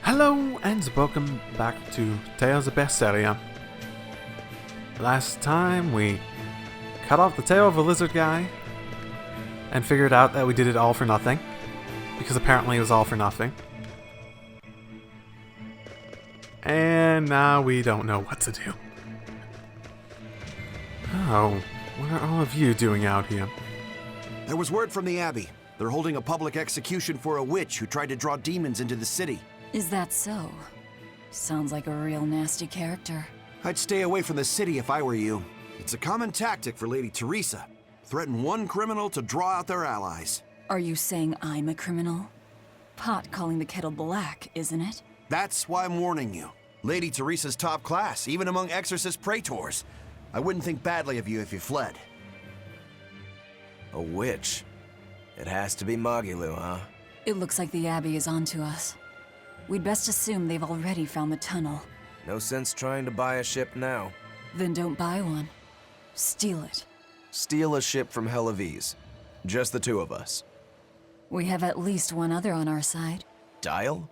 Hello and welcome back to Tales of Berseria. Last time we cut off the tail of a lizard guy and figured out that we did it all for nothing, because apparently it was all for nothing. And now we don't know what to do. Oh, what are all of you doing out here? There was word from the Abbey. They're holding a public execution for a witch who tried to draw demons into the city. Is that so? Sounds like a real nasty character. I'd stay away from the city if I were you. It's a common tactic for Lady Teresa. Threaten one criminal to draw out their allies. Are you saying I'm a criminal? Pot calling the kettle black, isn't it? That's why I'm warning you. Lady Teresa's top class, even among exorcist praetors. I wouldn't think badly of you if you fled. A witch? It has to be Magilu, huh? It looks like the Abbey is onto us. We'd best assume they've already found the tunnel. No sense trying to buy a ship now. Then don't buy one. Steal it. Steal a ship from Helavis. Just the two of us. We have at least one other on our side. Dial?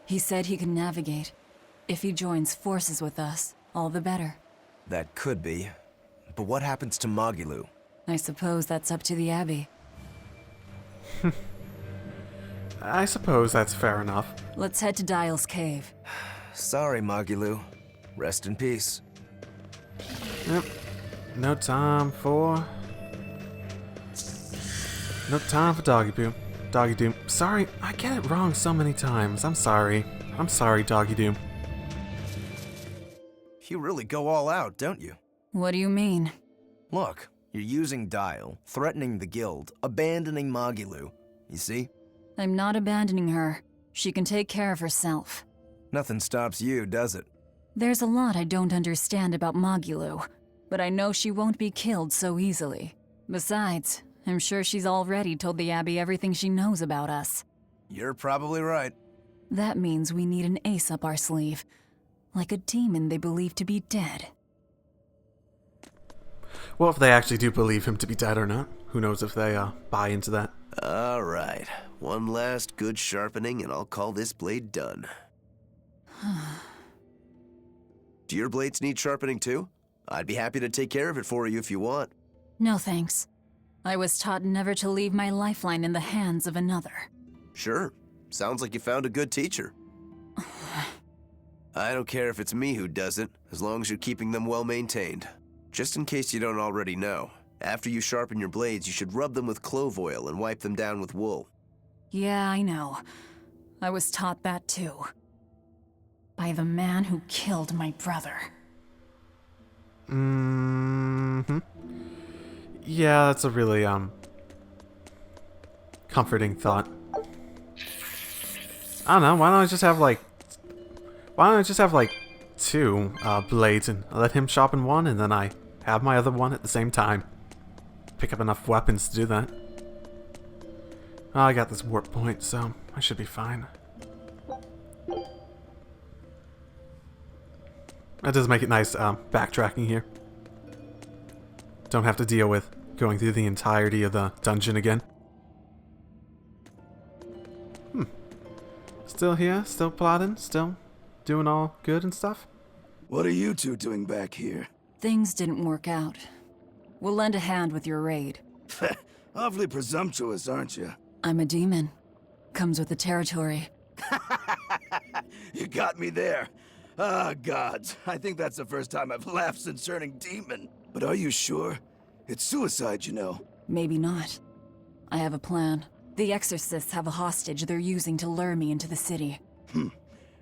He said he can navigate. If he joins forces with us, all the better. That could be. But what happens to Magilu? I suppose that's up to the Abbey. I suppose that's fair enough. Let's head to Dial's cave. Sorry, Magilu. Rest in peace. Yep. No time for Doggy Doo. Doggy Doo. Sorry, I get it wrong so many times. I'm sorry. I'm sorry, Doggy Doo. You really go all out, don't you? What do you mean? Look, you're using Dial, threatening the guild, abandoning Magilu. You see? I'm not abandoning her. She can take care of herself. Nothing stops you, does it? There's a lot I don't understand about Magilu, but I know she won't be killed so easily. Besides, I'm sure she's already told the Abbey everything she knows about us. You're probably right. That means we need an ace up our sleeve, like a demon they believe to be dead. Well, if they actually do believe him to be dead or not. Who knows if they buy into that. All right. One last good sharpening and I'll call this blade done. Do your blades need sharpening too? I'd be happy to take care of it for you if you want. No thanks. I was taught never to leave my lifeline in the hands of another. Sure. Sounds like you found a good teacher. I don't care if it's me who does it, as long as you're keeping them well maintained. Just in case you don't already know, after you sharpen your blades, you should rub them with clove oil and wipe them down with wool. Yeah, I know. I was taught that too. By the man who killed my brother. Yeah, that's a really, comforting thought. I don't know, why don't I just have, two, blades and let him sharpen one and then I have my other one at the same time. Pick up enough weapons to do that. Oh, I got this warp point, so I should be fine. That does make it nice, backtracking here. Don't have to deal with going through the entirety of the dungeon again. Still here? Still plotting? Still doing all good and stuff? What are you two doing back here? Things didn't work out. We'll lend a hand with your raid. Awfully presumptuous, aren't you? I'm a demon. Comes with the territory. You got me there. Ah, gods. I think that's the first time I've laughed since turning demon. But are you sure? It's suicide, you know. Maybe not. I have a plan. The exorcists have a hostage they're using to lure me into the city.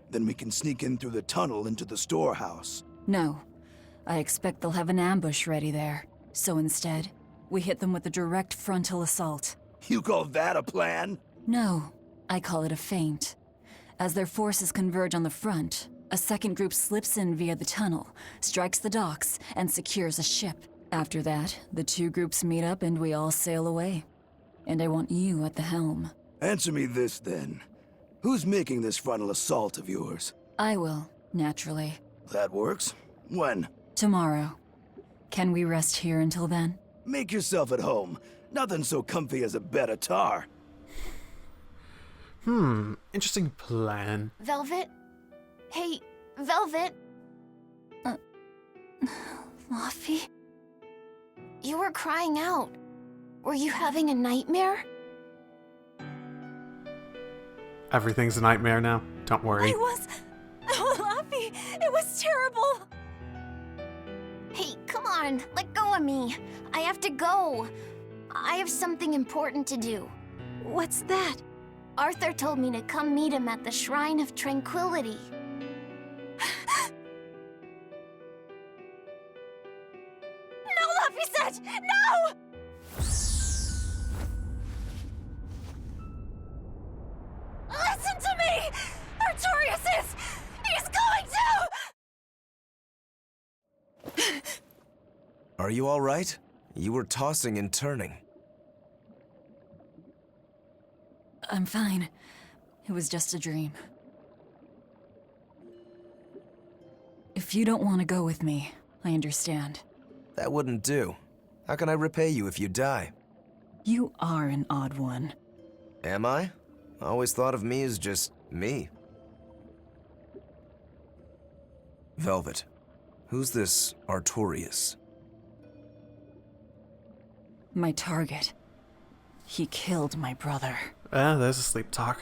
Then we can sneak in through the tunnel into the storehouse. No. I expect they'll have an ambush ready there. So instead, we hit them with a direct frontal assault. You call that a plan? No, I call it a feint. As their forces converge on the front, a second group slips in via the tunnel, strikes the docks, and secures a ship. After that, the two groups meet up and we all sail away. And I want you at the helm. Answer me this, then. Who's making this frontal assault of yours? I will, naturally. That works. When? Tomorrow. Can we rest here until then? Make yourself at home. Nothing so comfy as a bed of tar. Interesting plan. Velvet? Hey, Velvet? Laffy? You were crying out. Were you having a nightmare? Everything's a nightmare now. Don't worry. Laffy, it was terrible! Hey, come on, let go of me. I have to go. I have something important to do. What's that? Arthur told me to come meet him at the Shrine of Tranquility. No, Laffy said! No! Listen to me! Artorius is... He's going to... Are you all right? You were tossing and turning. I'm fine. It was just a dream. If you don't want to go with me, I understand. That wouldn't do. How can I repay you if you die? You are an odd one. Am I? I always thought of me as just me. Velvet, who's this Artorius? My target. He killed my brother. There's a sleep talk.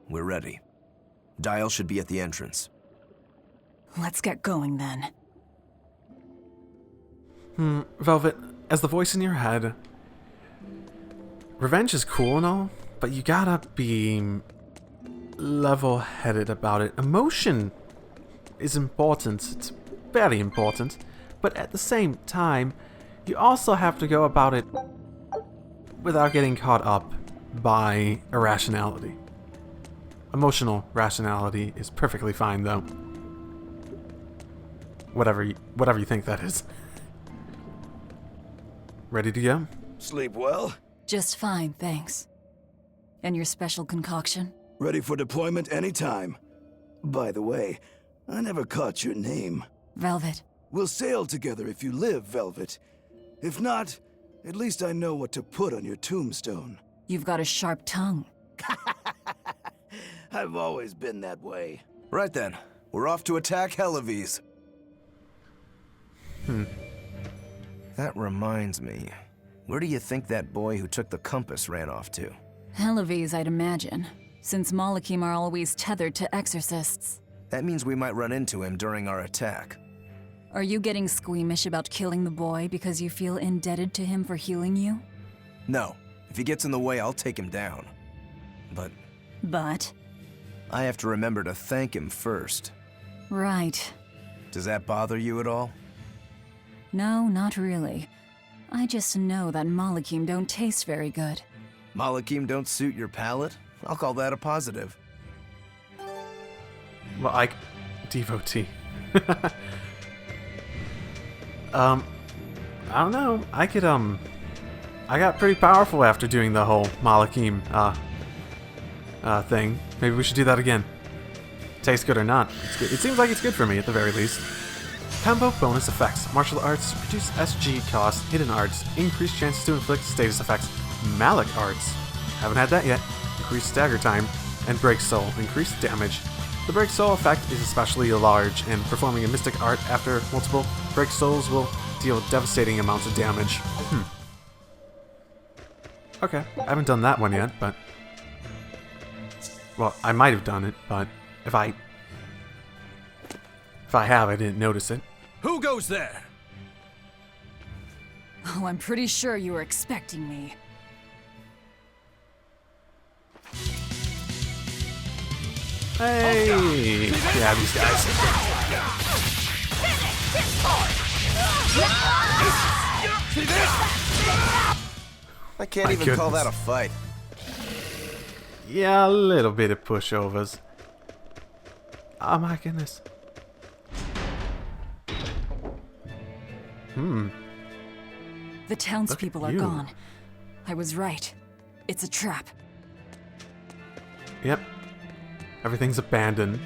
We're ready. Dial should be at the entrance. Let's get going then. Velvet, as the voice in your head, revenge is cool and all, but you gotta be level-headed about it. Emotion is important. It's very important. But at the same time, you also have to go about it without getting caught up by irrationality. Emotional rationality is perfectly fine, though. Whatever you think that is. Ready to go? Sleep well? Just fine, thanks. And your special concoction? Ready for deployment anytime. By the way, I never caught your name. Velvet. We'll sail together if you live, Velvet. If not, at least I know what to put on your tombstone. You've got a sharp tongue. I've always been that way. Right then, we're off to attack Helives. That reminds me. Where do you think that boy who took the compass ran off to? Helives, I'd imagine, since Malakim are always tethered to exorcists. That means we might run into him during our attack. Are you getting squeamish about killing the boy because you feel indebted to him for healing you? No. If he gets in the way, I'll take him down. But? I have to remember to thank him first. Right. Does that bother you at all? No, not really. I just know that Malakim don't taste very good. Malakim don't suit your palate? I'll call that a positive. Well, devotee. I don't know. I got pretty powerful after doing the whole Malakim, thing. Maybe we should do that again. Tastes good or not, it's good. It seems like it's good for me at the very least. Combo bonus effects. Martial arts, reduce SG cost, hidden arts, increased chances to inflict status effects. Malic arts. Haven't had that yet. Increased stagger time, and break soul. Increased damage. The break soul effect is especially large, and performing a mystic art after multiple break souls will deal devastating amounts of damage. Okay, I haven't done that one yet, but... Well, I might have done it, but if I have, I didn't notice it. Who goes there? Oh, I'm pretty sure you were expecting me. Hey! Yeah, these guys. I can't My even call goodness. that a fight. Yeah, a little bit of pushovers. Oh my goodness. The townspeople Look are at you. gone. I was right. It's a trap. Yep. Everything's abandoned.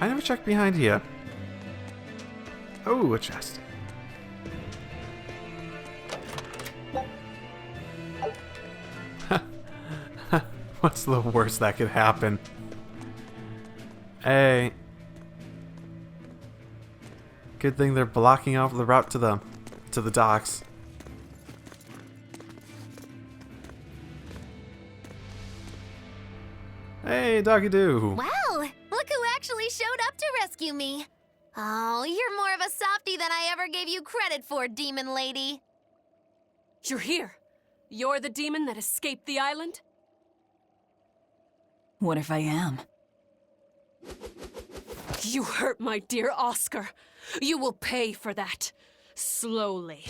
I never checked behind here. Oh, a chest. What's the worst that could happen? Hey. Good thing they're blocking off the route to the docks. Hey, doggy doo. Wow, look who actually showed up to rescue me. Oh, you're more of a softie than I ever gave you credit for, demon lady. You're here. You're the demon that escaped the island? What if I am? You hurt my dear Oscar. You will pay for that. Slowly.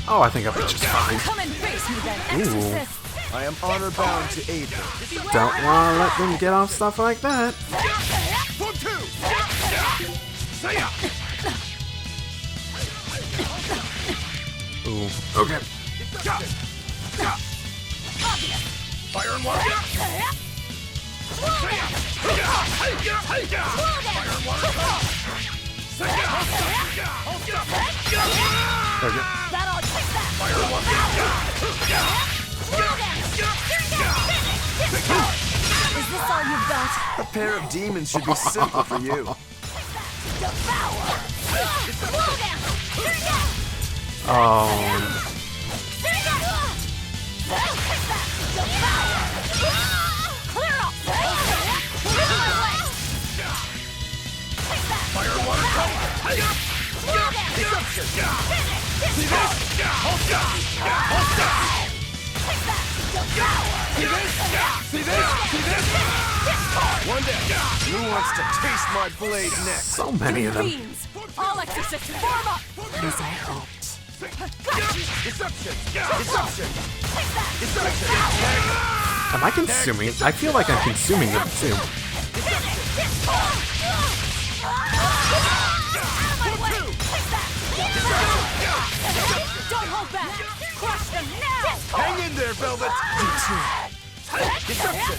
Oh, I think I'll be just fine. Come and face me then, Ooh. exorcist! I am honor bound to aid them. Don't want to let them get off stuff like that. Ooh, okay. Fire and water! Okay. That'll take that! Is this all you've got? A pair of demons should be simple for you. Oh. One day, who wants to taste my blade next? So many of them. Fiends! All exorcists, form up! As I hoped. Deception! Deception! Deception! Am I consuming? I feel like I'm consuming them too. Don't hold back! Crush them now! Hang in there, Velvet! Deception!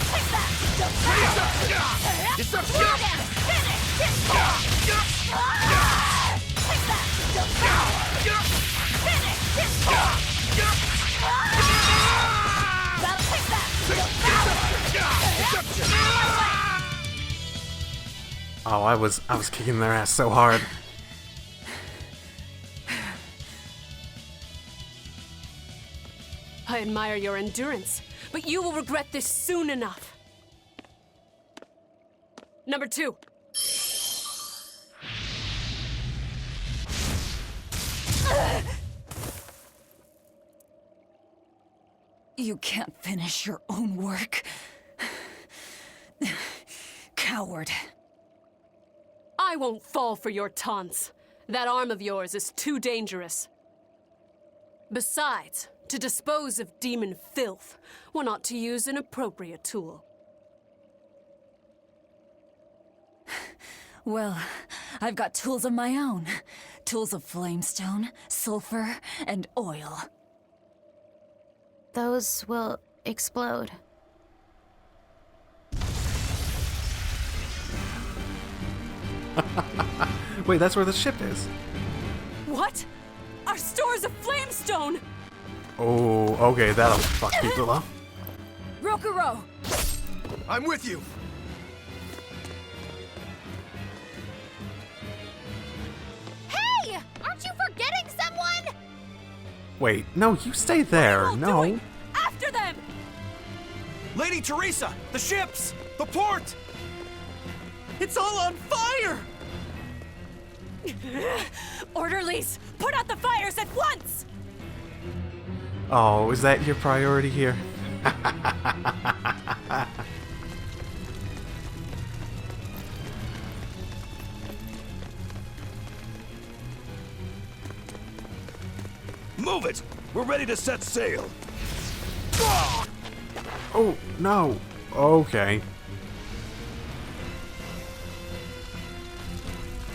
Deception! Oh, I was kicking their ass so hard. I admire your endurance, but you will regret this soon enough. Number 2. You can't finish your own work. Coward. I won't fall for your taunts. That arm of yours is too dangerous. Besides, to dispose of demon filth, one ought to use an appropriate tool. Well, I've got tools of my own. Tools of flamestone, sulfur, and oil. Those will explode. Wait, that's where the ship is. What? Our stores of flamestone! Oh, okay, that'll fuck people up. Rokuro! I'm with you! Hey! Aren't you forgetting someone? Wait, no, you stay there. What are you No. all doing? After them! Lady Teresa! The ships! The port! It's all on fire! Orderlies, put out the fires at once! Oh, is that your priority here? Move it! We're ready to set sail! Oh, no. Okay.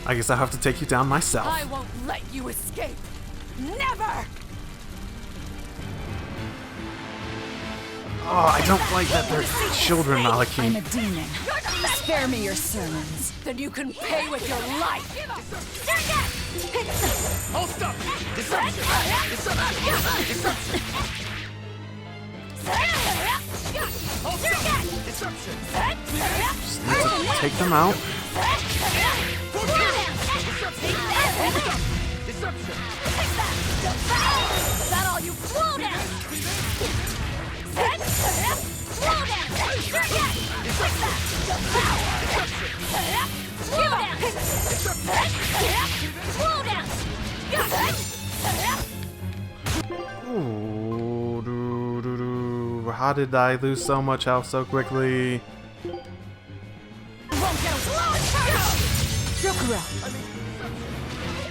I guess I'll have to take you down myself. I won't let you escape! Never! Oh, I don't like that they're children, I'm Maliki. a demon. Spare me your sermons. Then you can pay with your life. Hold stop! Deception! Deception! Deception! Hold stop! Deception! Just need to take them out. Deception! Is that all you blow down? Blow down! Blow down! Ooh, how did I lose so much health so quickly?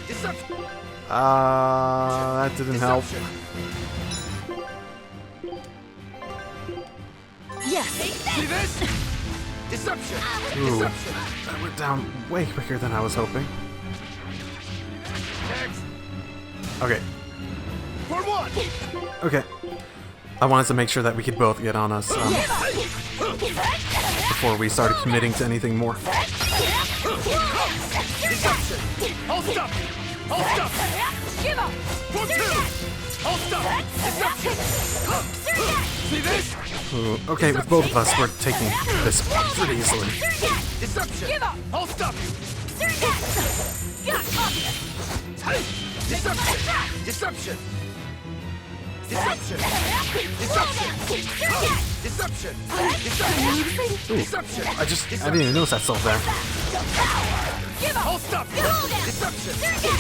Deception! That didn't help. Yes. See this? Deception! Ooh, Deception! that went down way quicker than I was hoping. Next! Okay, For one! okay. I wanted to make sure that we could both get on us before we started committing to anything more. Deception! Hold stop! Hold stop! Give up! For two! Hold stop! Deception! See this? Ooh, okay, with both of us, we're taking this pretty easily. Deception! Give up! Hold stop! Deception! Deception! Deception! Deception! Deception! Deception! Deception! I didn't even notice that still there. Hold stop! Deception! Deception!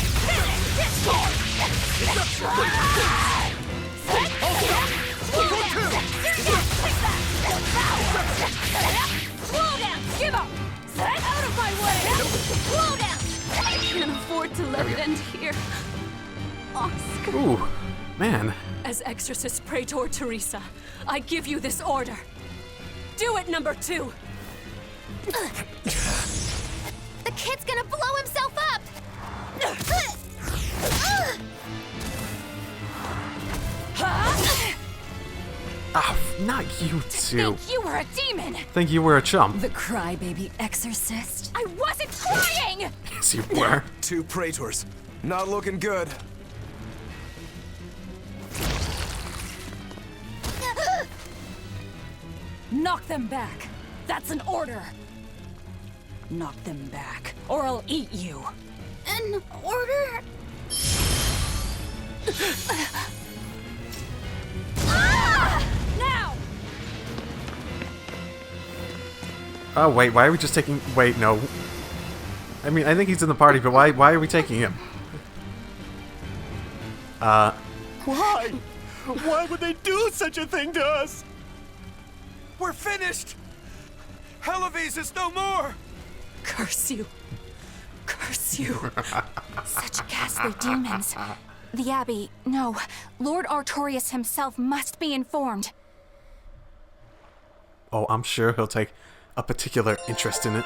Hold stop! For two! Blow down! Give up! Out of my way! Blow down! I can't afford to let it end here. Oscar. Ooh, man. As Exorcist Praetor Teresa, I give you this order. Do it, number 2. The kid's gonna blow himself up! Ah, not you two. You were a demon! Think you were a chump. The crybaby exorcist. I wasn't crying! Yes, you were. 2 praetors. Not looking good. Knock them back. That's an order. Knock them back, or I'll eat you. An order? Now! Oh, wait, why are we just taking... Wait, no. I mean, I think he's in the party, but why are we taking him? Why? Why would they do such a thing to us? We're finished! Helives is no more! Curse you. Curse you. Such ghastly demons. The Abbey, no. Lord Artorias himself must be informed. Oh, I'm sure he'll take a particular interest in it.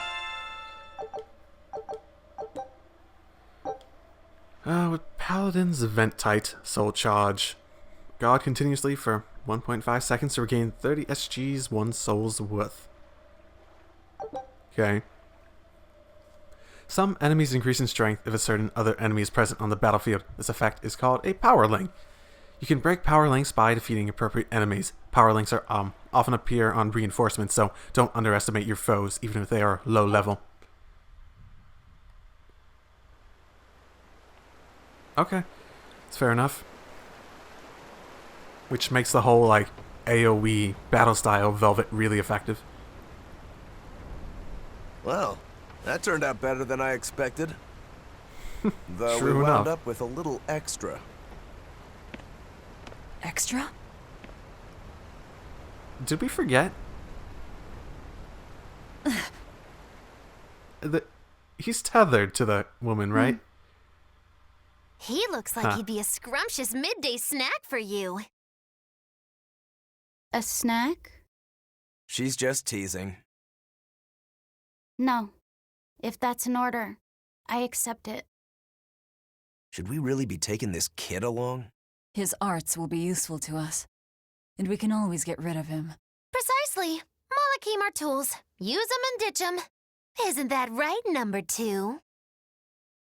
With Paladin's Event Tight Soul Charge. Guard continuously for 1.5 seconds to regain 30 SG's 1 soul's worth. Okay. Some enemies increase in strength if a certain other enemy is present on the battlefield. This effect is called a power link. You can break power links by defeating appropriate enemies. Power links are often appear on reinforcements, so don't underestimate your foes, even if they are low level. Okay, that's fair enough. Which makes the whole, like, AoE battle style Velvet really effective. Well, that turned out better than I expected. Though True we wound enough. up with a little extra. Extra? Did we forget? He's tethered to the woman, right? He looks like he'd be a scrumptious midday snack for you. A snack? She's just teasing. No. If that's an order, I accept it. Should we really be taking this kid along? His arts will be useful to us. And we can always get rid of him. Precisely. Malakim are tools. Use them and ditch them. Isn't that right, number 2?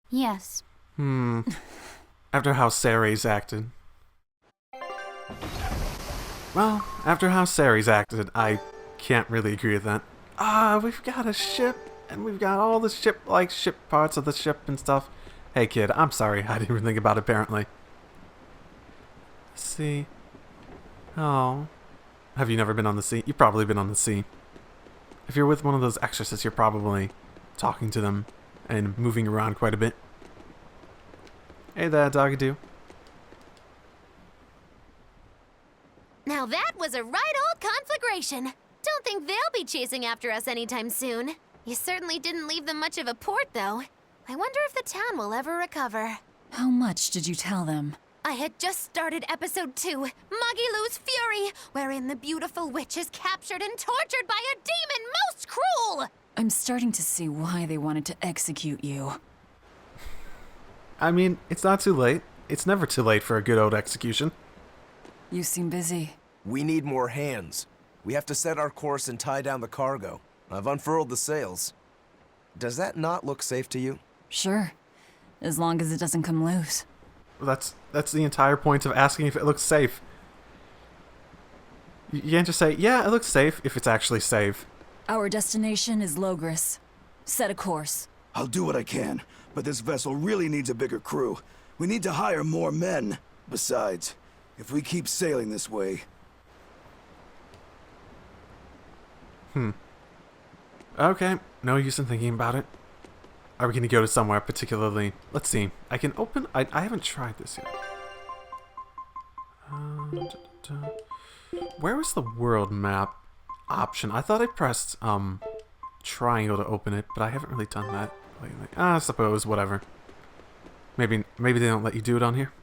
Yes. After how Ceres acted. Well, after how Ceres acted, I can't really agree with that. We've got a ship, and we've got all the ship parts of the ship and stuff. Hey kid, I'm sorry, I didn't even think about it apparently. Let's see. Oh. Have you never been on the sea? You've probably been on the sea. If you're with one of those exorcists, you're probably talking to them and moving around quite a bit. Hey there, doggy-doo. Now that was a right old conflagration. Don't think they'll be chasing after us anytime soon. You certainly didn't leave them much of a port, though. I wonder if the town will ever recover. How much did you tell them? I had just started episode 2, Magilou's Fury, wherein the beautiful witch is captured and tortured by a demon most cruel! I'm starting to see why they wanted to execute you. I mean, it's not too late. It's never too late for a good old execution. You seem busy. We need more hands. We have to set our course and tie down the cargo. I've unfurled the sails. Does that not look safe to you? Sure. As long as it doesn't come loose. That's the entire point of asking if it looks safe. You can't just say, yeah, it looks safe, if it's actually safe. Our destination is Logris. Set a course. I'll do what I can, but this vessel really needs a bigger crew. We need to hire more men. Besides, if we keep sailing this way... Okay, no use in thinking about it. Are we going to go to somewhere particularly? Let's see. I can open... I haven't tried this yet. Where was the world map option? I thought I pressed triangle to open it, but I haven't really done that lately. I suppose, whatever. Maybe they don't let you do it on here.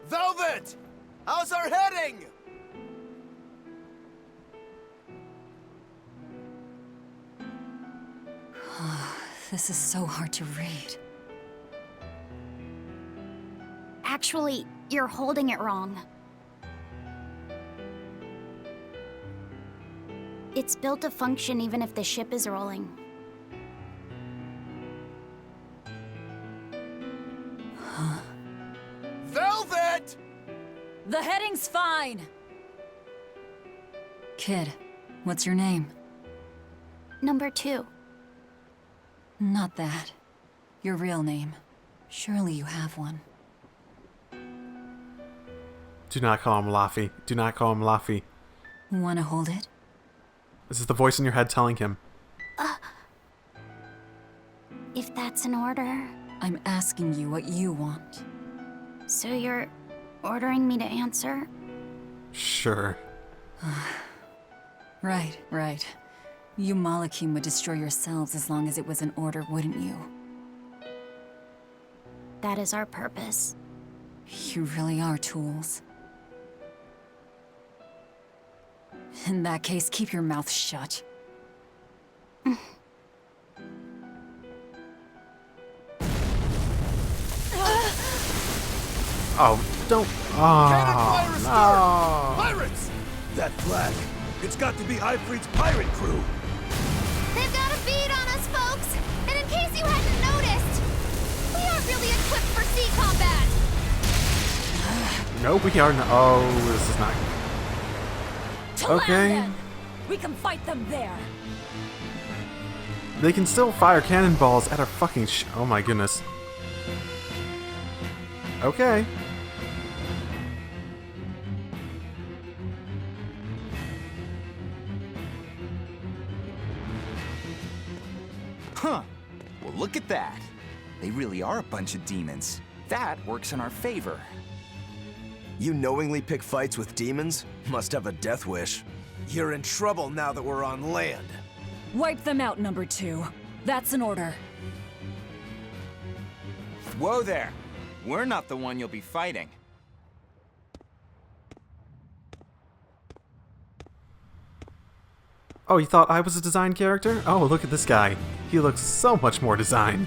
Velvet! How's our heading? This is so hard to read. Actually, you're holding it wrong. It's built to function even if the ship is rolling. Velvet! The heading's fine! Kid, what's your name? Number 2. Not that. Your real name. Surely you have one. Do not call him Laffy. Do not call him Laffy. Wanna hold it? This is the voice in your head telling him. If that's an order. I'm asking you what you want. So you're ordering me to answer? Sure. Right. You Malakim would destroy yourselves as long as it was an order, wouldn't you? That is our purpose. You really are tools. In that case, keep your mouth shut. Oh, don't... Oh, no. Pirates! That flag, it's got to be Ifrit's pirate crew. They've got a bead on us, folks! And in case you hadn't noticed, we aren't really equipped for sea combat! No, we are not. Oh, this is not... To Okay. land, then. We can fight them there. They can still fire cannonballs at our fucking oh my goodness. Okay. Huh. Well, look at that. They really are a bunch of demons. That works in our favor. You knowingly pick fights with demons? Must have a death wish. You're in trouble now that we're on land. Wipe them out, number 2. That's an order. Whoa there. We're not the one you'll be fighting. Oh, you thought I was a design character? Oh, look at this guy. He looks so much more designed.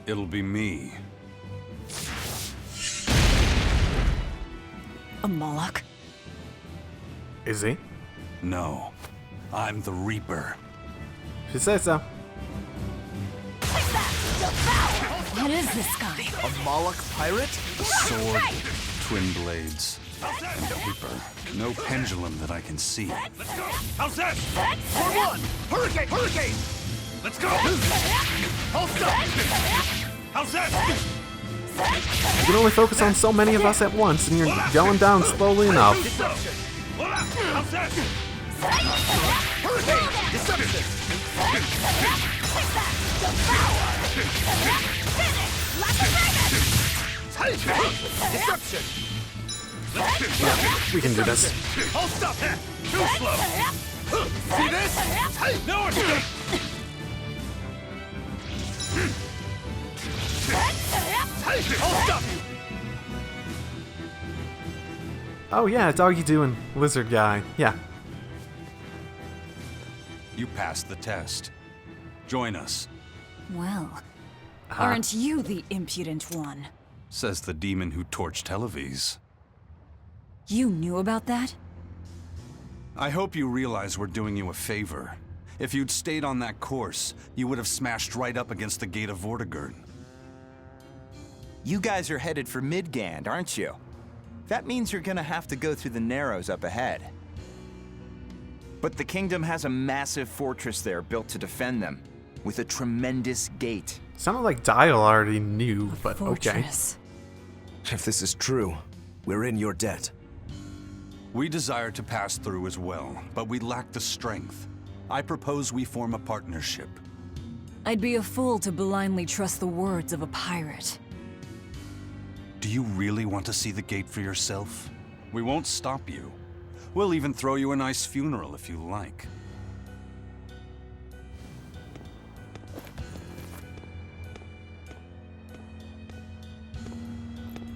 It'll be me. A Moloch? Is he? No, I'm the Reaper. If you say so. What is this guy? A Moloch pirate? Sword, twin blades, and a Reaper. No pendulum that I can see. How's that? For one! Hurricane! Hurricane! Let's go! Hold up! How's that? You can only focus on so many of us at once, and you're going down slowly enough. How's that? Hurricane! Deception! Deception! We can do this. Hold stop! Too slow! See this? No escape! Hold up! Oh yeah, Doggy Doo and Lizard Guy. Yeah. You passed the test. Join us, Well, aren't you the impudent one? says the demon who torched Televis. You knew about that? I hope you realize we're doing you a favor. If you'd stayed on that course, you would have smashed right up against the gate of Vortigern. You guys are headed for Midgand, aren't you? That means you're gonna have to go through the Narrows up ahead. But the kingdom has a massive fortress there built to defend them, with a tremendous gate. Sounded like Dial already knew, but okay. Fortress. If this is true, we're in your debt. We desire to pass through as well, but we lack the strength. I propose we form a partnership. I'd be a fool to blindly trust the words of a pirate. Do you really want to see the gate for yourself? We won't stop you. We'll even throw you a nice funeral if you like.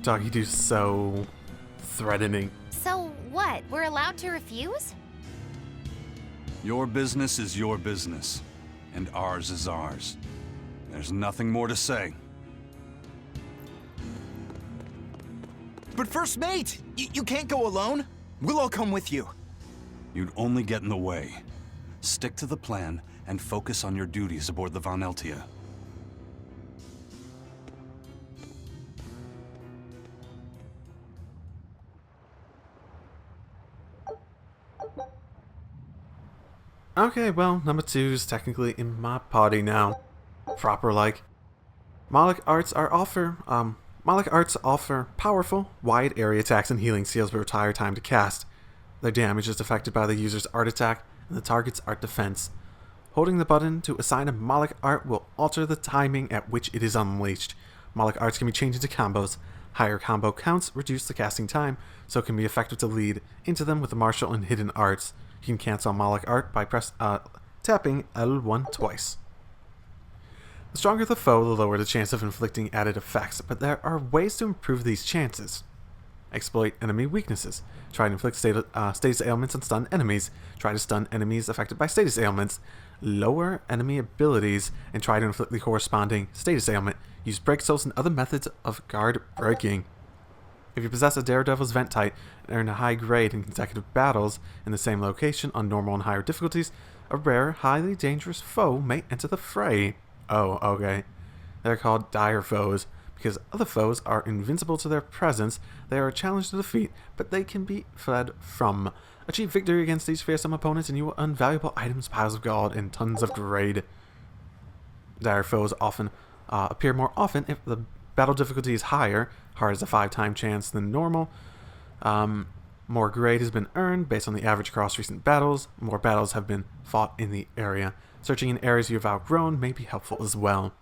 Doggy Doo's so threatening. So what? We're allowed to refuse? Your business is your business, and ours is ours. There's nothing more to say. But First Mate, you can't go alone. We'll all come with you. You'd only get in the way. Stick to the plan and focus on your duties aboard the Von Eltia. Okay, well, number 2 is technically in my party now. Proper like. Moloch Arts offer powerful, wide area attacks and healing seals but retire time to cast. Their damage is affected by the user's art attack and the target's art defense. Holding the button to assign a Moloch Art will alter the timing at which it is unleashed. Moloch Arts can be changed into combos. Higher combo counts reduce the casting time, so it can be effective to lead into them with the martial and hidden arts. You can cancel Moloch Art by tapping L1 twice. The stronger the foe, the lower the chance of inflicting added effects, but there are ways to improve these chances. Exploit enemy weaknesses. Try to inflict status ailments and stun enemies. Try to stun enemies affected by status ailments. Lower enemy abilities and try to inflict the corresponding status ailment. Use break souls and other methods of guard breaking. If you possess a Daredevil's Vent type and earn a high grade in consecutive battles in the same location on normal and higher difficulties, a rare, highly dangerous foe may enter the fray. Oh, okay. They're called dire foes. Because other foes are invincible to their presence, they are a challenge to defeat, but they can be fled from. Achieve victory against these fearsome opponents and you will earn valuable items, piles of gold, and tons of grade. Dire foes often appear more often if the battle difficulty is higher. Hard is a 5-time chance than normal. More grade has been earned based on the average across recent battles. More battles have been fought in the area. Searching in areas you have outgrown may be helpful as well.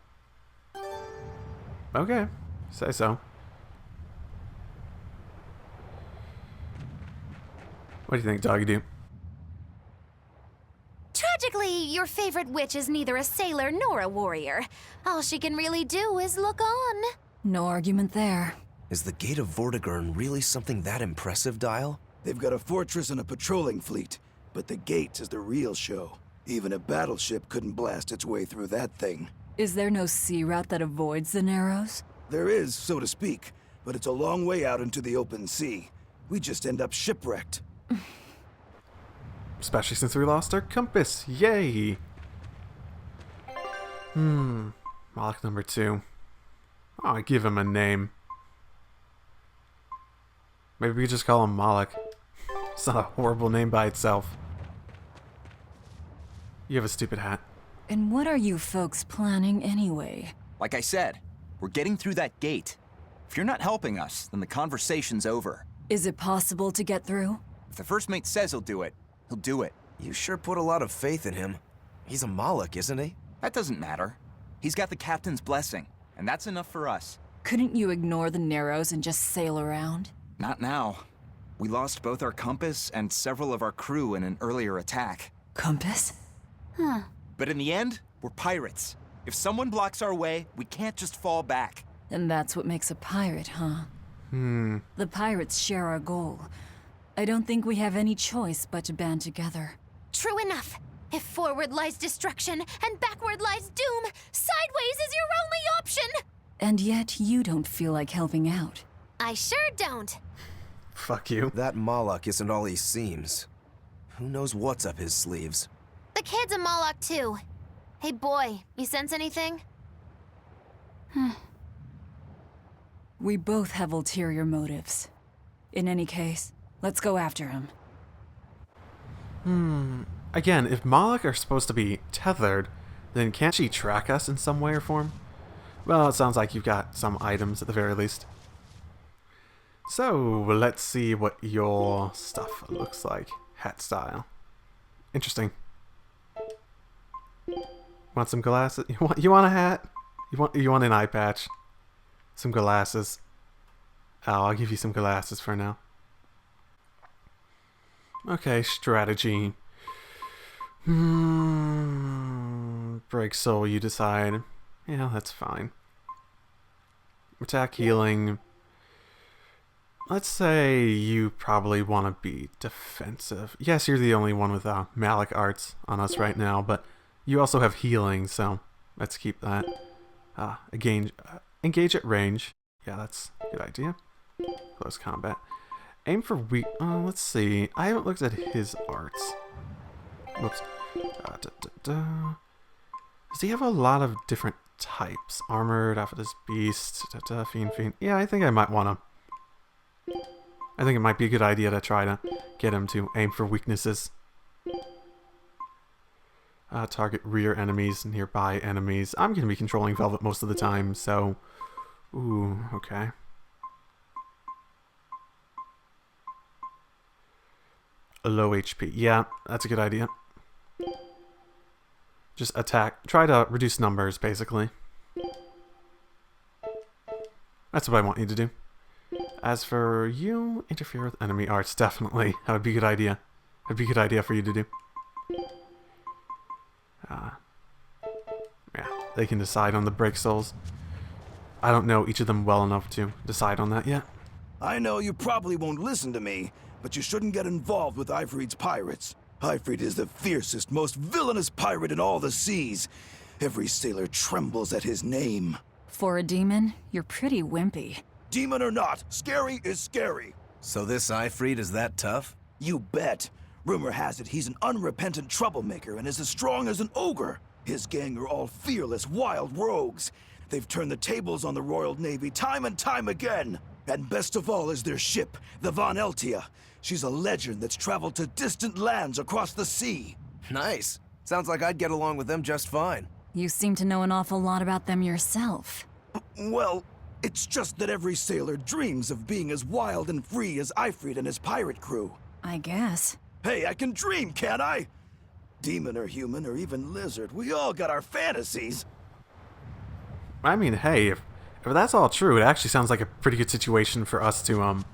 Okay, say so. What do you think, Doggy Doo? Tragically, your favorite witch is neither a sailor nor a warrior. All she can really do is look on. No argument there. Is the Gate of Vortigern really something that impressive, Dial? They've got a fortress and a patrolling fleet, but the gate is the real show. Even a battleship couldn't blast its way through that thing. Is there no sea route that avoids the Narrows? There is, so to speak, but it's a long way out into the open sea. We just end up shipwrecked. Especially since we lost our compass. Yay! Moloch number 2. Oh, I give him a name. Maybe we just call him Moloch. It's not a horrible name by itself. You have a stupid hat. And what are you folks planning anyway? Like I said, we're getting through that gate. If you're not helping us, then the conversation's over. Is it possible to get through? If the first mate says he'll do it, he'll do it. You sure put a lot of faith in him. He's a Moloch, isn't he? That doesn't matter. He's got the captain's blessing, and that's enough for us. Couldn't you ignore the Narrows and just sail around? Not now. We lost both our compass and several of our crew in an earlier attack. Compass? Huh. But in the end, we're pirates. If someone blocks our way, we can't just fall back. And that's what makes a pirate, huh? The pirates share our goal. I don't think we have any choice but to band together. True enough. If forward lies destruction and backward lies doom, sideways is your only option! And yet you don't feel like helping out. I sure don't. Fuck you. That Moloch isn't all he seems. Who knows what's up his sleeves? The kid's a Moloch too. Hey boy, you sense anything? We both have ulterior motives. In any case, let's go after him. Again, if Moloch are supposed to be tethered, then can't she track us in some way or form? Well, it sounds like you've got some items at the very least. So, let's see what your stuff looks like. Hat style. Interesting. Want some glasses? You want a hat? You want an eye patch? Some glasses. Oh, I'll give you some glasses for now. Okay, strategy. Break soul, you decide. Yeah, that's fine. Attack, healing. Let's say you probably want to be defensive. Yes, you're the only one with Malik arts on us right now, but you also have healing, so let's keep that. Engage at range. Yeah, that's a good idea. Close combat. Aim for weak. Let's see. I haven't looked at his arts. Whoops. Does he have a lot of different types? Armored, Aphrodite Beast, Fiend. Yeah, I think I might want to. I think it might be a good idea to try to get him to aim for weaknesses. Target rear enemies, nearby enemies. I'm going to be controlling Velvet most of the time, so... Ooh, okay. A low HP. Yeah, that's a good idea. Just attack. Try to reduce numbers, basically. That's what I want you to do. As for you, interfere with enemy arts. Definitely. That would be a good idea. That would be a good idea for you to do. Yeah, they can decide on the break souls. I don't know each of them well enough to decide on that yet. I know you probably won't listen to me, but you shouldn't get involved with Ifrit's pirates. Ifrit is the fiercest, most villainous pirate in all the seas. Every sailor trembles at his name. For a demon, you're pretty wimpy. Demon or not, scary is scary. So this Ifrit is that tough? You bet. Rumor has it he's an unrepentant troublemaker and is as strong as an ogre. His gang are all fearless, wild rogues. They've turned the tables on the Royal Navy time and time again. And best of all is their ship, the Von Eltia. She's a legend that's traveled to distant lands across the sea. Nice. Sounds like I'd get along with them just fine. You seem to know an awful lot about them yourself. Well, it's just that every sailor dreams of being as wild and free as Ifrit and his pirate crew. I guess. Hey, I can dream, can't I? Demon or human or even lizard, we all got our fantasies. I mean, hey, if that's all true, it actually sounds like a pretty good situation for us to,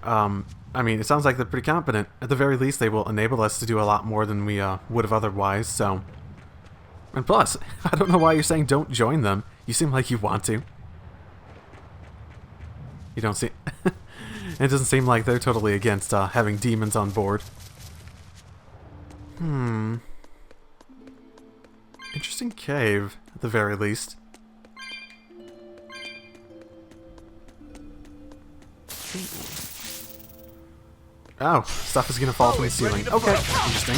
I mean, it sounds like they're pretty competent. At the very least, they will enable us to do a lot more than we, would have otherwise, so... And plus, I don't know why you're saying don't join them. You seem like you want to. You don't seem... It doesn't seem like they're totally against, having demons interesting cave, at the very least. Oh, stuff is gonna fall from the ceiling. Okay, interesting.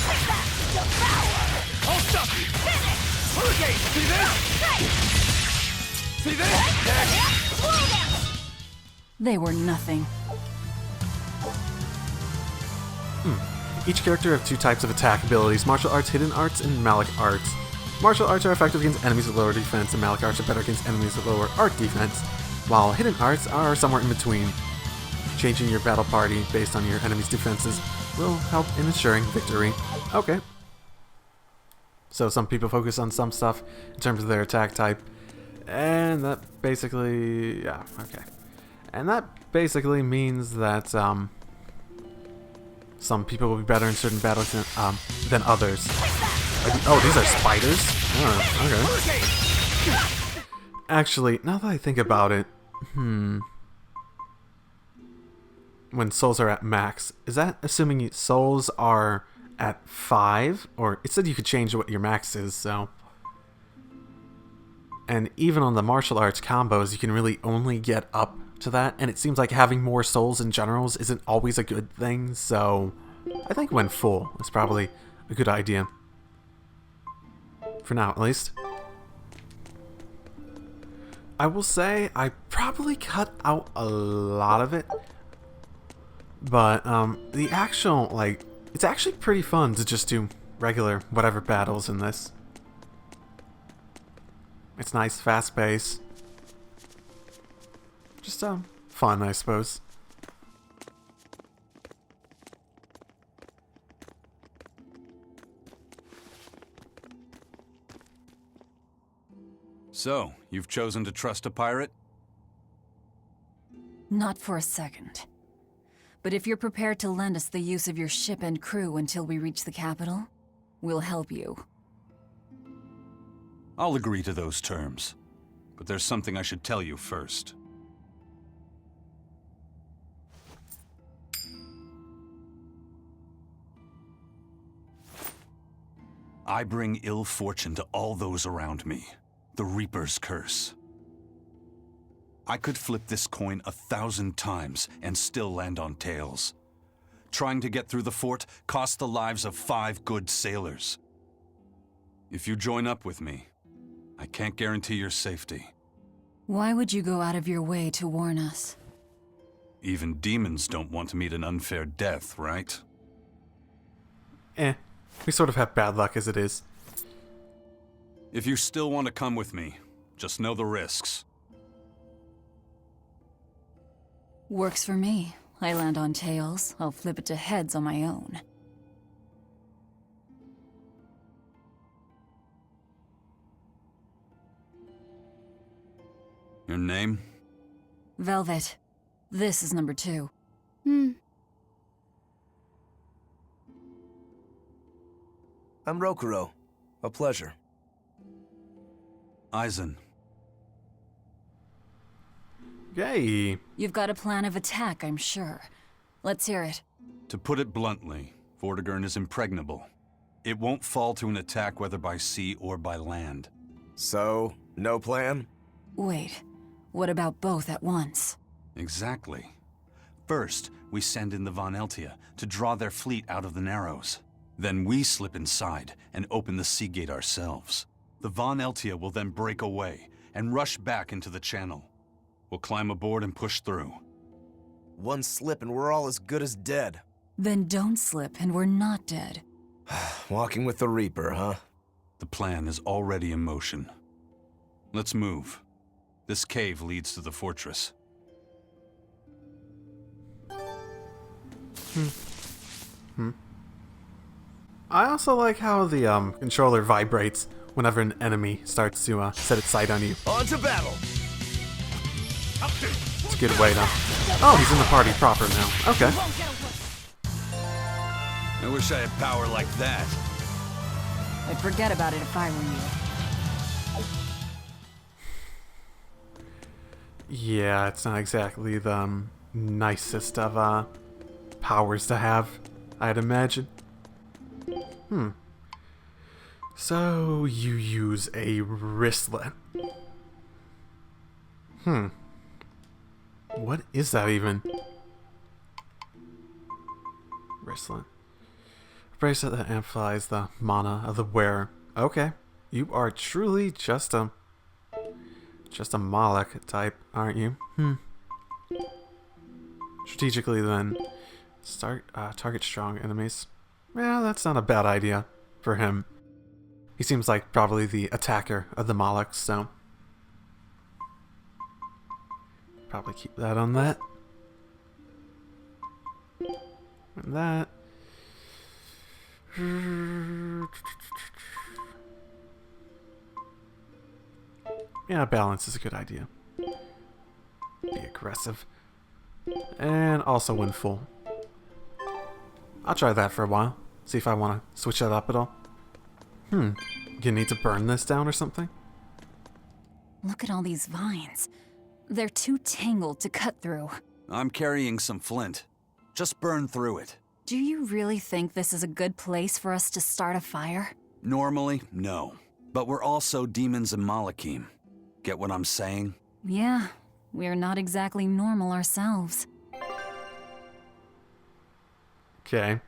They were nothing. Each character have 2 types of attack abilities: martial arts, hidden arts, and malic arts. Martial arts are effective against enemies with lower defense, and malic arts are better against enemies with lower art defense, while hidden arts are somewhere in between. Changing your battle party based on your enemy's defenses will help in ensuring victory. Okay. So some people focus on some stuff in terms of their attack type, and that basically, yeah, okay. And that basically means that some people will be better in certain battles than others. Oh, these are spiders? Oh, okay. Actually, now that I think about it, when souls are at max, is that assuming souls are at 5? Or it said you could change what your max is, so. And even on the martial arts combos, you can really only get up to that, and it seems like having more souls in generals isn't always a good thing, so I think when full is probably a good idea. For now, at least. I will say I probably cut out a lot of it, but the actual, like, it's actually pretty fun to just do regular whatever battles in this. It's nice, fast pace. Just fun, I suppose. So, you've chosen to trust a pirate? Not for a second. But if you're prepared to lend us the use of your ship and crew until we reach the capital, we'll help you. I'll agree to those terms. But there's something I should tell you first. I bring ill fortune to all those around me. The Reaper's curse. I could flip this coin 1,000 times and still land on tails. Trying to get through the fort cost the lives of 5 good sailors. If you join up with me, I can't guarantee your safety. Why would you go out of your way to warn us? Even demons don't want to meet an unfair death, right? We sort of have bad luck as it is. If you still want to come with me, just know the risks. Works for me. I land on tails, I'll flip it to heads on my own. Your name? Velvet. This is number 2. I'm Rokuro. A pleasure. Aizen. Yay! You've got a plan of attack, I'm sure. Let's hear it. To put it bluntly, Vortigern is impregnable. It won't fall to an attack whether by sea or by land. So, no plan? Wait, what about both at once? Exactly. First, we send in the Von Eltia to draw their fleet out of the Narrows. Then we slip inside and open the sea gate ourselves. The Von Eltia will then break away and rush back into the channel. We'll climb aboard and push through. One slip and we're all as good as dead. Then don't slip and we're not dead. Walking with the Reaper, huh? The plan is already in motion. Let's move. This cave leads to the fortress. I also like how the controller vibrates whenever an enemy starts to set its sight on you. On to battle! It's a good way to... Oh, he's in the party proper now. Okay. I wish I had power like that. I'd forget about it if I were you. Yeah, it's not exactly the nicest of powers to have, I'd imagine. So you use a wristlet. What is that even? Wristlet. A bracelet that amplifies the mana of the wearer. Okay. You are truly just a Moloch type, aren't you? Strategically then, target strong enemies. Well, that's not a bad idea for him. He seems like probably the attacker of the Molochs, so probably keep that on that. And that. Yeah, balance is a good idea. Be aggressive. And also when full. I'll try that for a while. See if I want to switch that up at all. You need to burn this down or something? Look at all these vines. They're too tangled to cut through. I'm carrying some flint. Just burn through it. Do you really think this is a good place for us to start a fire? Normally, no. But we're also demons and Malachim. Get what I'm saying? Yeah, we're not exactly normal ourselves. Okay.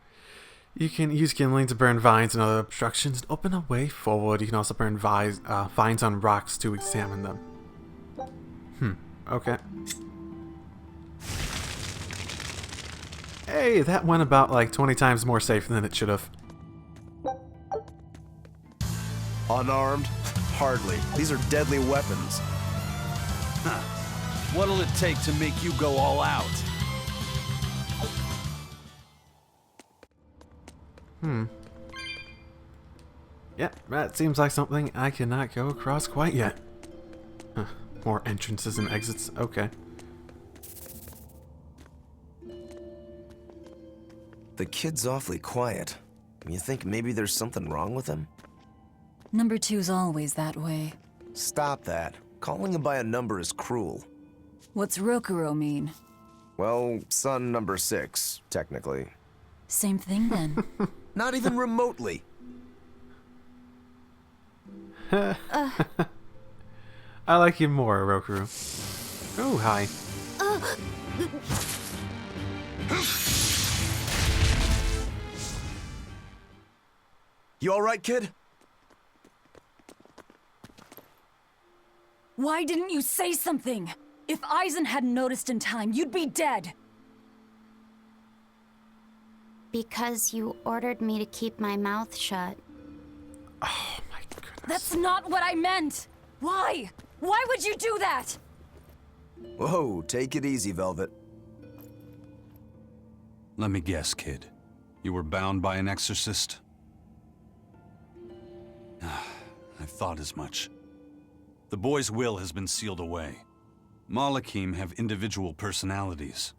You can use kindling to burn vines and other obstructions and open a way forward. You can also burn vines on rocks to examine them. Okay. Hey, that went about like 20 times more safe than it should have. Unarmed? Hardly. These are deadly weapons. What'll it take to make you go all out? Yeah, that seems like something I cannot go across quite yet. More entrances and exits. Okay. The kid's awfully quiet. You think maybe there's something wrong with him? Number 2's always that way. Stop that. Calling him by a number is cruel. What's Rokuro mean? Well, son number 6, technically. Same thing then. Not even remotely. I like you more, Rokuro. Oh, hi. You alright, kid? Why didn't you say something? If Eisen hadn't noticed in time, you'd be dead. Because you ordered me to keep my mouth shut. Oh my goodness. That's not what I meant! Why? Why would you do that? Whoa, take it easy, Velvet. Let me guess, kid. You were bound by an exorcist? I thought as much. The boy's will has been sealed away. Malachim have individual personalities,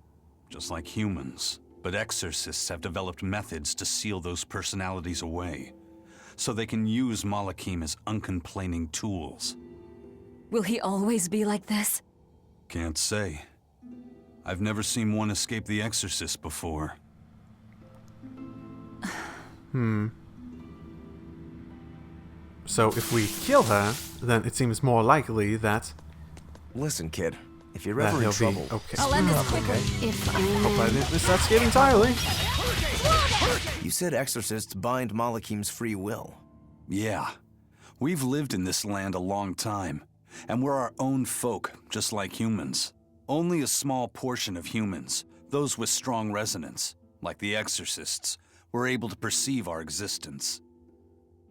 just like humans. But exorcists have developed methods to seal those personalities away, so they can use Malachim as uncomplaining tools. Will he always be like this? Can't say. I've never seen one escape the exorcist before. So if we kill her, then it seems more likely that... Listen, kid. If you're ever in trouble... Okay. I'll end this quickly. Hope I didn't miss that skate entirely. You said exorcists bind Malachim's free will. Yeah. We've lived in this land a long time, and we're our own folk, just like humans. Only a small portion of humans, those with strong resonance, like the exorcists, were able to perceive our existence.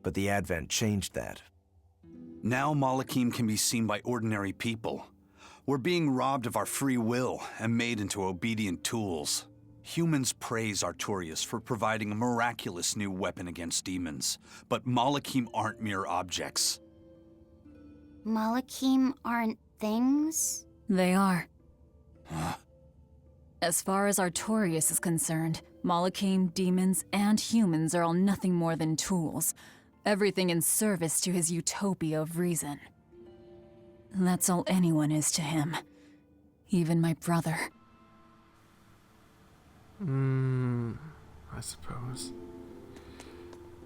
But the Advent changed that. Now Malachim can be seen by ordinary people. We're being robbed of our free will and made into obedient tools. Humans praise Artorias for providing a miraculous new weapon against demons, but Malachim aren't mere objects. Malachim aren't things? They are. Huh? As far as Artorias is concerned, Malachim, demons, and humans are all nothing more than tools. Everything in service to his utopia of reason. That's all anyone is to him. Even my brother. I suppose.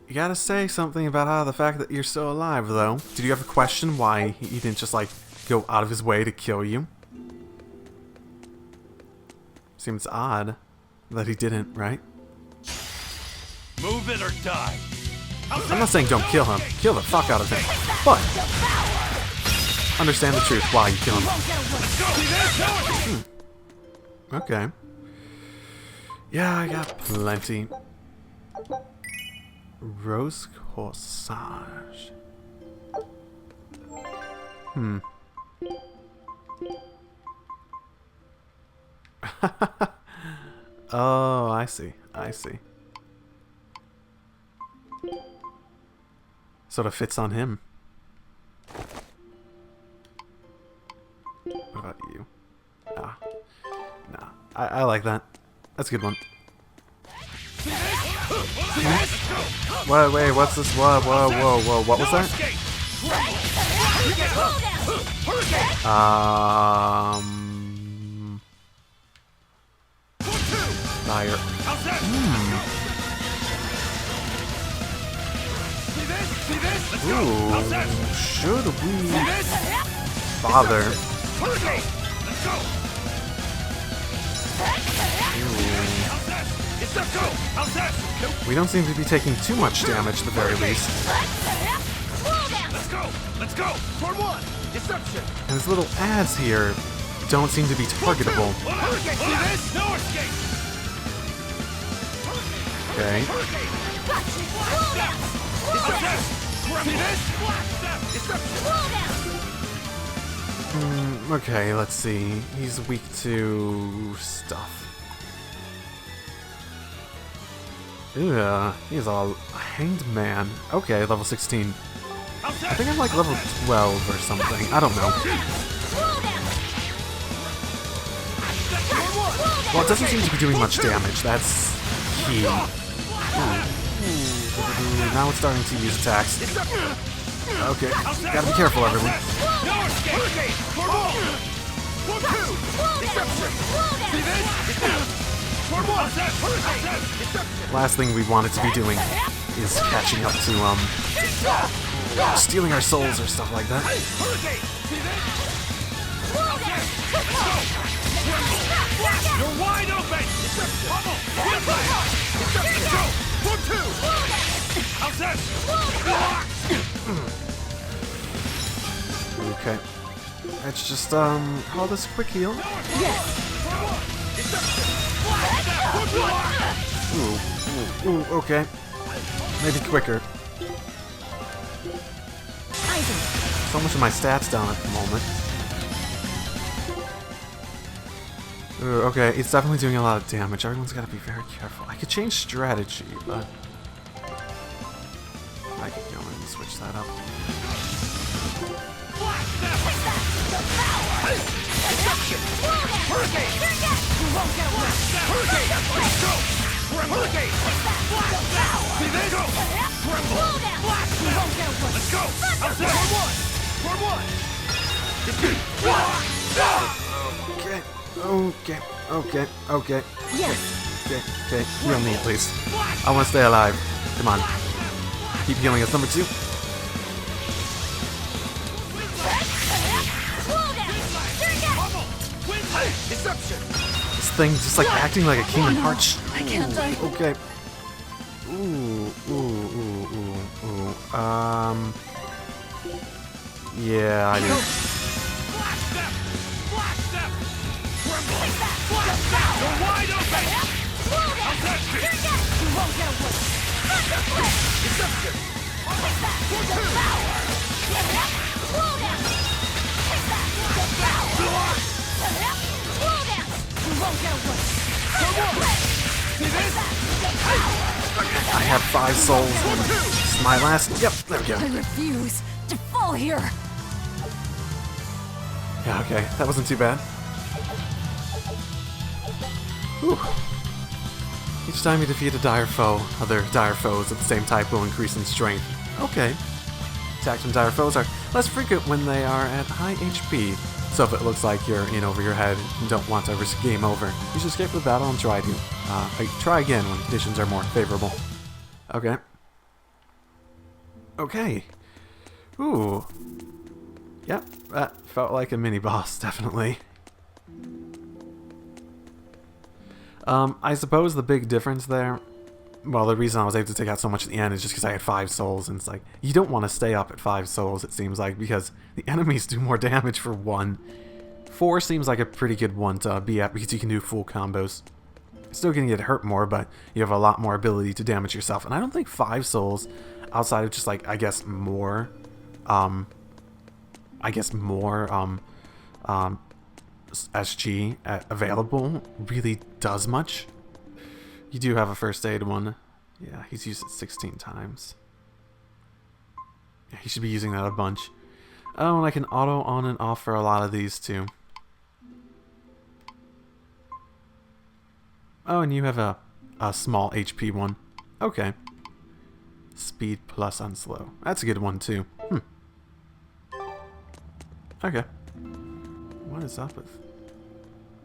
You gotta say something about how the fact that you're still alive, though. Did you ever question why he didn't just, like, go out of his way to kill you? Seems odd that he didn't, right? Move it or die. I'm not saying don't kill him. Kill the fuck out of him. But understand the truth why you kill him. Okay. Yeah, I got plenty. Rose corsage. Oh, I see. I see. Sort of fits on him. What about you? Ah. Nah. I like that. That's a good one. Wait, what's this? Whoa, what was that? Fire. Ooh, should we bother? We don't seem to be taking too much damage at the very least. Let's go! For one! Deception! And his little ads here don't seem to be targetable. Okay. Okay, let's see. He's weak to stuff. Yeah, he's a hanged man. Okay, level 16. I think I'm like level 12 or something. I don't know. Well, it doesn't seem to be doing much damage. That's key. Now it's starting to use attacks. Okay, gotta be careful, everyone. Last thing we want it to be doing is catching up to, stealing our souls or stuff like that. You're wide open! Okay. Let's just, call this a quick heal. Ooh, okay. Maybe quicker. So much of my stats down at the moment. Okay, it's definitely doing a lot of damage. Everyone's got to be very careful. I could change strategy, but I could go and switch that up. Okay. Okay. Heal me, please. I want to stay alive. Come on. Keep healing us. Number 2. This thing just like acting like a Kingdom Hearts. I can't die. Okay. Yeah, I do. I have 5 souls. This is my last. Yep, there we go. I refuse to fall here. Yeah, okay. That wasn't too bad. Whew. Each time you defeat a dire foe, other dire foes of the same type will increase in strength. Okay. Attacks from dire foes are less frequent when they are at high HP. So if it looks like you're in over your head and don't want to risk game over, you should escape the battle and try again when conditions are more favorable. Okay. Okay. Ooh. Yep, that felt like a mini-boss, definitely. I suppose the big difference there, well, the reason I was able to take out so much at the end is just because I had 5 souls, and it's like, you don't want to stay up at 5 souls, it seems like, because the enemies do more damage for 1. 4 seems like a pretty good one to be at, because you can do full combos. Still gonna get hurt more, but you have a lot more ability to damage yourself, and I don't think 5 souls, outside of just, like, I guess more SG available really does much. You do have a first aid one. Yeah, he's used it 16 times. Yeah, he should be using that a bunch. Oh, and I can auto on and off for a lot of these too. Oh, and you have a small HP one. Okay. Speed plus unslow. That's a good one too. Okay. What is up with...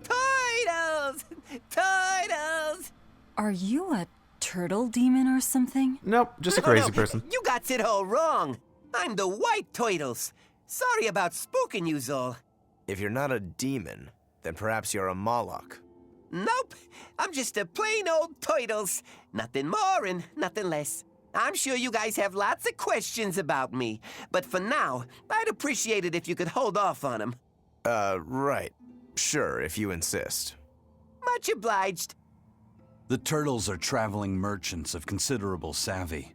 Turtles! Turtles! Are you a turtle demon or something? Nope, just a crazy person. You got it all wrong. I'm the white turtles. Sorry about spooking you, Zol. If you're not a demon, then perhaps you're a Moloch. Nope, I'm just a plain old turtles. Nothing more and nothing less. I'm sure you guys have lots of questions about me, but for now, I'd appreciate it if you could hold off on them. Right. Sure, if you insist. Much obliged. The turtles are traveling merchants of considerable savvy.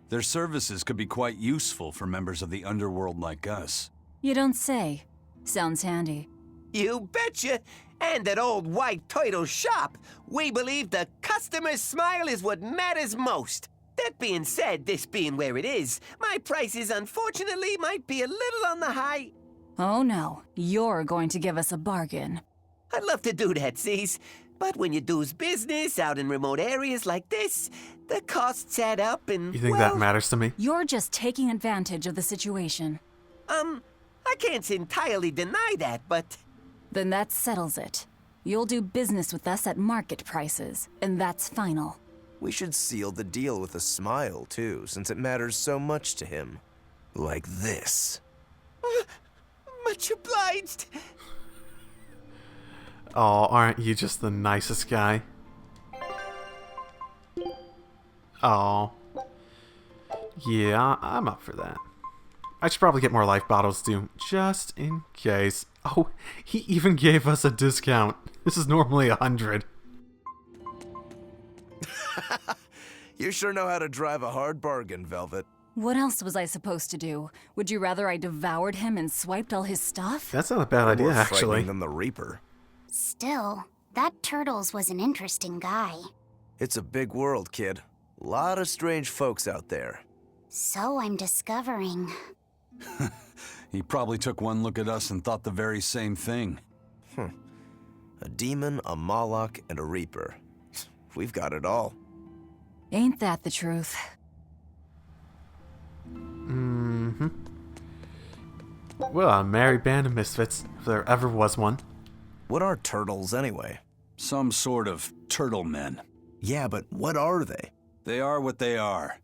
Their services could be quite useful for members of the underworld like us. You don't say. Sounds handy. You betcha. And at old White Turtle shop, we believe the customer's smile is what matters most. That being said, this being where it is, my prices unfortunately might be a little on the high. Oh no, you're going to give us a bargain. I'd love to do that, Cease. But when you do's business out in remote areas like this, the costs add up and, You think that matters to me? You're just taking advantage of the situation. I can't entirely deny that, but... Then that settles it. You'll do business with us at market prices, and that's final. We should seal the deal with a smile, too, since it matters so much to him. Like this. Much obliged. Oh, aren't you just the nicest guy? Oh. Yeah, I'm up for that. I should probably get more life bottles too, just in case. Oh, he even gave us a discount. This is normally 100. You sure know how to drive a hard bargain, Velvet. What else was I supposed to do? Would you rather I devoured him and swiped all his stuff? That's not a bad idea, More actually. frightening than the Reaper. Still, that Turtles was an interesting guy. It's a big world, kid. A lot of strange folks out there. So I'm discovering. He probably took one look at us and thought the very same thing. A demon, a Moloch, and a Reaper. We've got it all. Ain't that the truth? Mm-hmm. Well, a merry band of misfits, if there ever was one. What are turtles, anyway? Some sort of turtle men. Yeah, but what are they? They are what they are.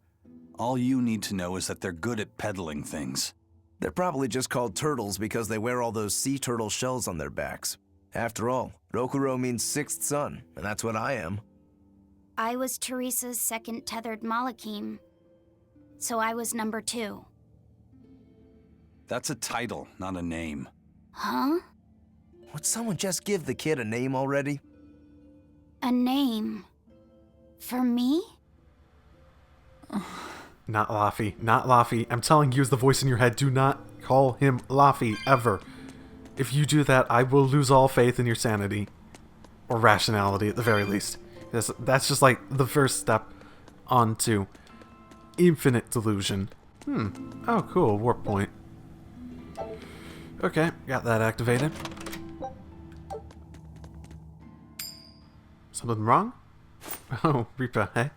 All you need to know is that they're good at peddling things. They're probably just called turtles because they wear all those sea turtle shells on their backs. After all, Rokuro means sixth son, and that's what I am. I was Teresa's second tethered Malachim. So I was number 2. That's a title, not a name. Huh? Would someone just give the kid a name already? A name? For me? Not Laffy. Not Laffy. I'm telling you as the voice in your head, do not call him Laffy, ever. If you do that, I will lose all faith in your sanity. Or rationality, at the very least. That's just like the first step onto infinite delusion. Oh, cool. Warp point. Okay, got that activated. Something wrong? Oh, Reaper, hey?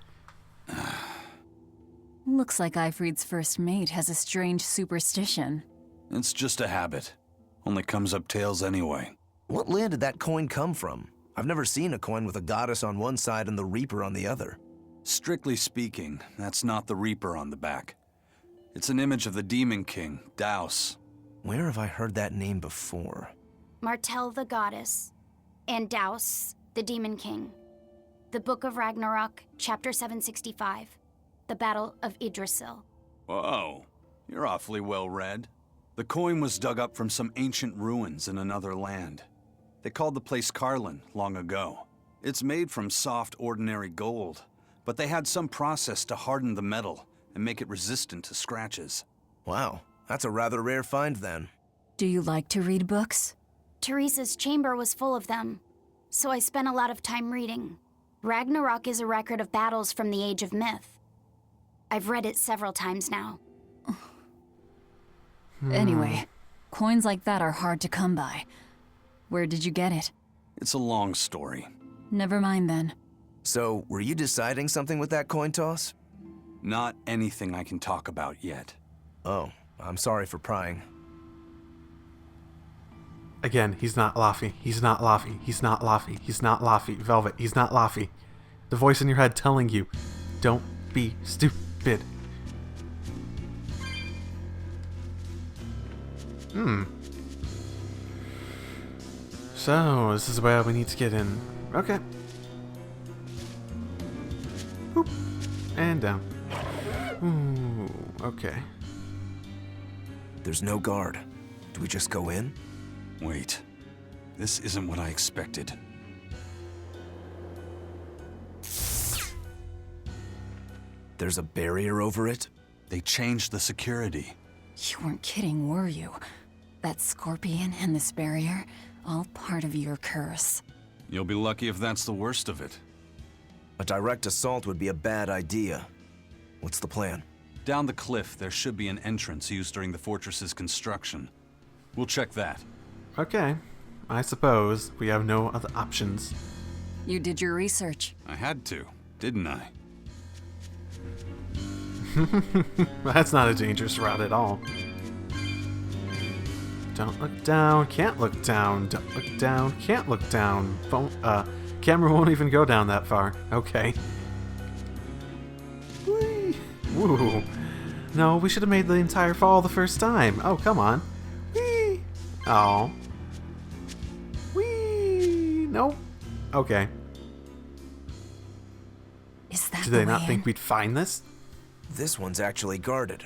Looks like Ifrid's first mate has a strange superstition. It's just a habit. Only comes up tails anyway. What land did that coin come from? I've never seen a coin with a goddess on one side and the Reaper on the other. Strictly speaking, that's not the Reaper on the back. It's an image of the Demon King, Daus. Where have I heard that name before? Martel the goddess, and Daus, the demon king. The Book of Ragnarok, chapter 765. The Battle of Yggdrasil. Whoa, you're awfully well read. The coin was dug up from some ancient ruins in another land. They called the place Carlin long ago. It's made from soft, ordinary gold, but they had some process to harden the metal and make it resistant to scratches. Wow, that's a rather rare find then. Do you like to read books? Teresa's chamber was full of them, so I spent a lot of time reading. Ragnarok is a record of battles from the Age of Myth. I've read it several times now. Anyway, coins like that are hard to come by. Where did you get it? It's a long story. Never mind then. So, were you deciding something with that coin toss? Not anything I can talk about yet. Oh, I'm sorry for prying. Again, he's not Laffy. He's not Laffy. He's not Laffy. He's not Laffy. Velvet, he's not Laffy. The voice in your head telling you, don't be stupid. So, this is where we need to get in. Okay. Boop. And down. Ooh, okay. There's no guard. Do we just go in? Wait. This isn't what I expected. There's a barrier over it? They changed the security. You weren't kidding, were you? That scorpion and this barrier, all part of your curse. You'll be lucky if that's the worst of it. A direct assault would be a bad idea. What's the plan? Down the cliff, there should be an entrance used during the fortress's construction. We'll check that. Okay. I suppose we have no other options. You did your research. I had to, didn't I? That's not a dangerous route at all. Don't look down, can't look down, don't look down, can't look down. Camera won't even go down that far. Okay. Whee! Woo. No, we should have made the entire fall the first time. Oh, come on. Whee! Oh. Whee! Nope. Okay. Is that Did the they way not think in? we'd find this? This one's actually guarded.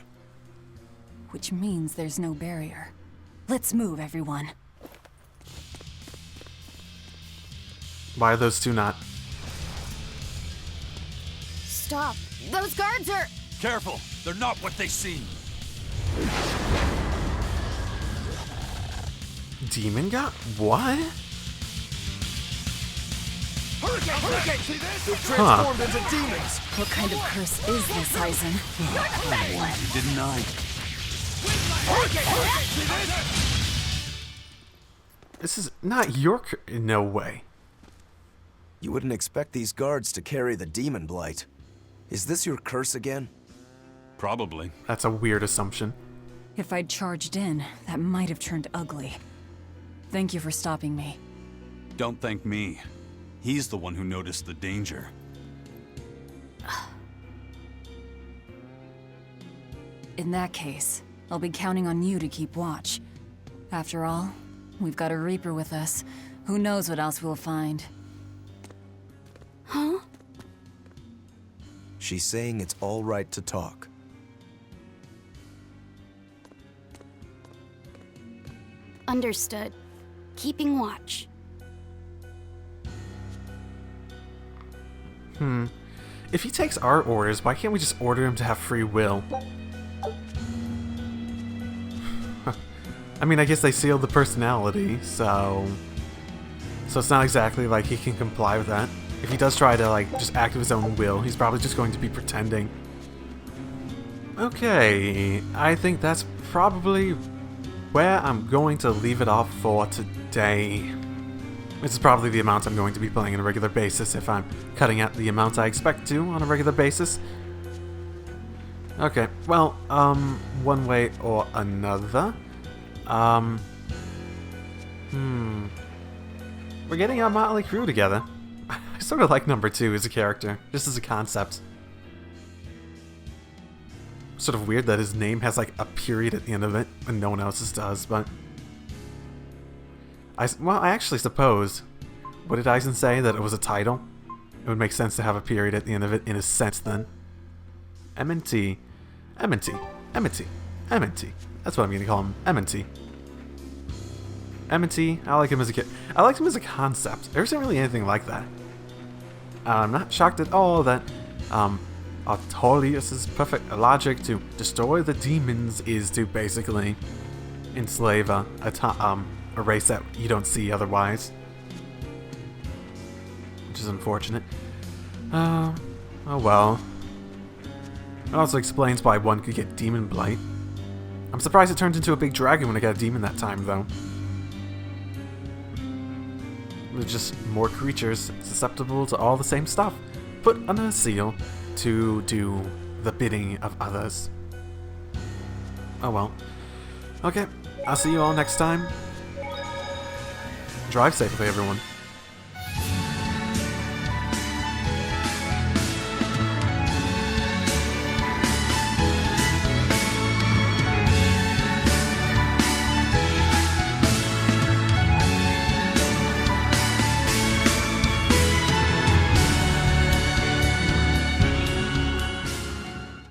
Which means there's no barrier. Let's move, everyone. Why are those two not? Stop! Those guards are... Careful! They're not what they seem! Demon God? What? Hurricane! See this? They've Huh. transformed into demons! What kind of curse is this, Eisen? You didn't I? Hurricane! See this? This is not your no way. You wouldn't expect these guards to carry the demon blight. Is this your curse again? Probably. That's a weird assumption. If I'd charged in, that might have turned ugly. Thank you for stopping me. Don't thank me. He's the one who noticed the danger. In that case, I'll be counting on you to keep watch. After all, we've got a Reaper with us. Who knows what else we'll find? Huh? She's saying it's all right to talk. Understood. Keeping watch. If he takes our orders, why can't we just order him to have free will? I mean, I guess they sealed the personality, so it's not exactly like he can comply with that. If he does try to, like, just act of his own will, he's probably just going to be pretending. Okay, I think that's probably where I'm going to leave it off for today. This is probably the amount I'm going to be playing on a regular basis if I'm cutting out the amount I expect to on a regular basis. Okay, well, one way or another. We're getting our motley crew together. I sort of like number 2 as a character, just as a concept. sort of weird that his name has like a period at the end of it and no one else's does, but I actually suppose, what did Eisen say, that it was a title? It would make sense to have a period at the end of it in a sense then. M&T. M&T. M&T. M&T. That's what I'm gonna call him. M&T. M&T, I like him as a kid. I liked him as a concept. There isn't really anything like that. I'm not shocked at all that Artorius' perfect logic to destroy the demons is to basically enslave a race that you don't see otherwise. Which is unfortunate. Oh well. It also explains why one could get demon blight. I'm surprised it turned into a big dragon when it got a demon that time, though. There's just more creatures susceptible to all the same stuff, put under a seal to do the bidding of others. Oh well. Okay, I'll see you all next time. Drive safely, everyone.